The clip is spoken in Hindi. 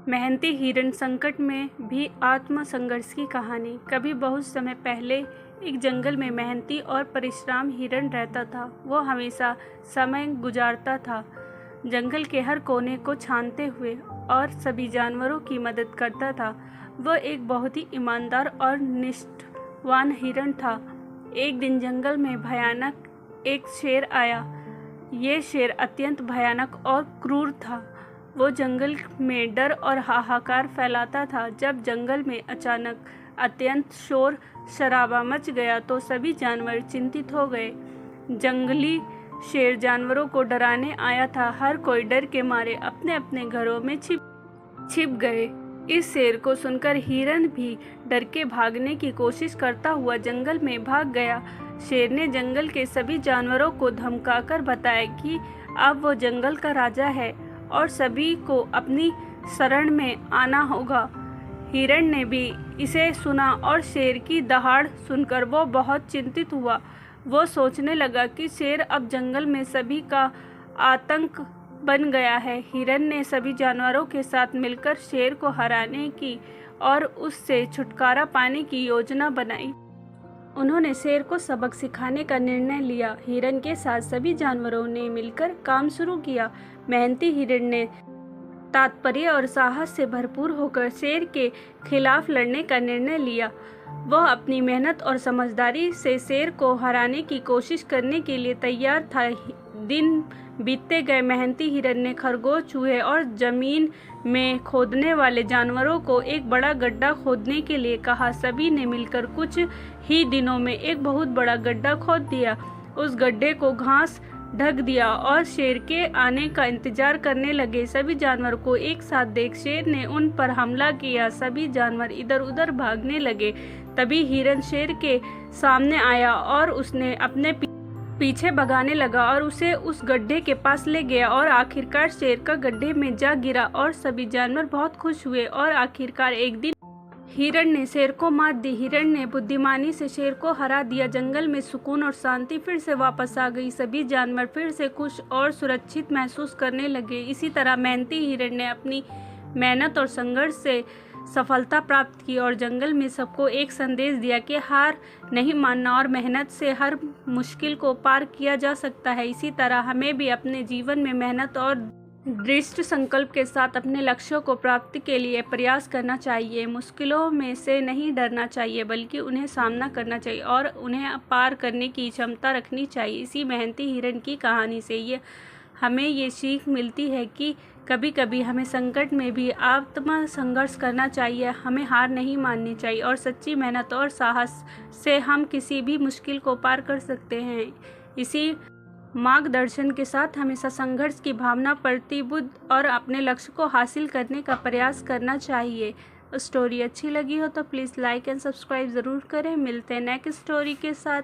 मेहनती हिरण संकट में भी आत्म संघर्ष की कहानी। कभी बहुत समय पहले एक जंगल में मेहनती और परिश्रम हिरण रहता था। वो हमेशा समय गुजारता था, जंगल के हर कोने को छानते हुए और सभी जानवरों की मदद करता था। वह एक बहुत ही ईमानदार और निष्ठावान हिरण था। एक दिन जंगल में भयानक एक शेर आया। ये शेर अत्यंत भयानक और क्रूर था। वो जंगल में डर और हाहाकार फैलाता था। जब जंगल में अचानक अत्यंत शोर शराबा मच गया तो सभी जानवर चिंतित हो गए। जंगली शेर जानवरों को डराने आया था। हर कोई डर के मारे अपने अपने घरों में छिप गए। इस शेर को सुनकर हिरण भी डर के भागने की कोशिश करता हुआ जंगल में भाग गया। शेर ने जंगल के सभी जानवरों को धमकाकर बताया कि अब वो जंगल का राजा है और सभी को अपनी शरण में आना होगा। हिरण ने भी इसे सुना और शेर की दहाड़ सुनकर वो बहुत चिंतित हुआ। वो सोचने लगा कि शेर अब जंगल में सभी का आतंक बन गया है। हिरण ने सभी जानवरों के साथ मिलकर शेर को हराने की और उससे छुटकारा पाने की योजना बनाई। उन्होंने शेर को सबक सिखाने का निर्णय लिया। हिरण के साथ सभी जानवरों ने मिलकर काम शुरू किया। मेहनती हिरण ने तात्पर्य और साहस से भरपूर होकर शेर के खिलाफ लड़ने का निर्णय लिया। वह अपनी मेहनत और समझदारी से शेर को हराने की कोशिश करने के लिए तैयार था। दिन बीतते गए। मेहनती हिरण ने खरगोश, चूहे और जमीन में खोदने वाले जानवरों को एक बड़ा गड्ढा खोदने के लिए कहा। सभी ने मिलकर कुछ ही दिनों में एक बहुत बड़ा गड्ढा खोद दिया। उस गड्ढे को घास ढक दिया और शेर के आने का इंतजार करने लगे। सभी जानवर को एक साथ देख शेर ने उन पर हमला किया। सभी जानवर इधर उधर भागने लगे। तभी हिरण शेर के सामने आया और उसने अपने पीछे भगाने लगा और उसे उस गड्ढे के पास ले गया और आखिरकार शेर का गड्ढे में जा गिरा और सभी जानवर बहुत खुश हुए। और आखिरकार एक दिन हिरण ने शेर को मात दी। हिरण ने बुद्धिमानी से शेर को हरा दिया। जंगल में सुकून और शांति फिर से वापस आ गई। सभी जानवर फिर से खुश और सुरक्षित महसूस करने लगे। इसी तरह मेहनती हिरण ने अपनी मेहनत और संघर्ष से सफलता प्राप्त की और जंगल में सबको एक संदेश दिया कि हार नहीं मानना और मेहनत से हर मुश्किल को पार किया जा सकता है। इसी तरह हमें भी अपने जीवन में मेहनत और दृढ़ संकल्प के साथ अपने लक्ष्यों को प्राप्ति के लिए प्रयास करना चाहिए। मुश्किलों में से नहीं डरना चाहिए बल्कि उन्हें सामना करना चाहिए और उन्हें पार करने की क्षमता रखनी चाहिए। इसी मेहनती हिरण की कहानी से हमें ये सीख मिलती है कि कभी कभी हमें संकट में भी आत्म संघर्ष करना चाहिए। हमें हार नहीं माननी चाहिए और सच्ची मेहनत और साहस से हम किसी भी मुश्किल को पार कर सकते हैं। इसी मार्गदर्शन के साथ हमेशा संघर्ष की भावना, प्रतिबद्ध और अपने लक्ष्य को हासिल करने का प्रयास करना चाहिए। स्टोरी अच्छी लगी हो तो प्लीज़ लाइक एंड सब्सक्राइब ज़रूर करें। मिलते हैं नेक्स्ट स्टोरी के साथ।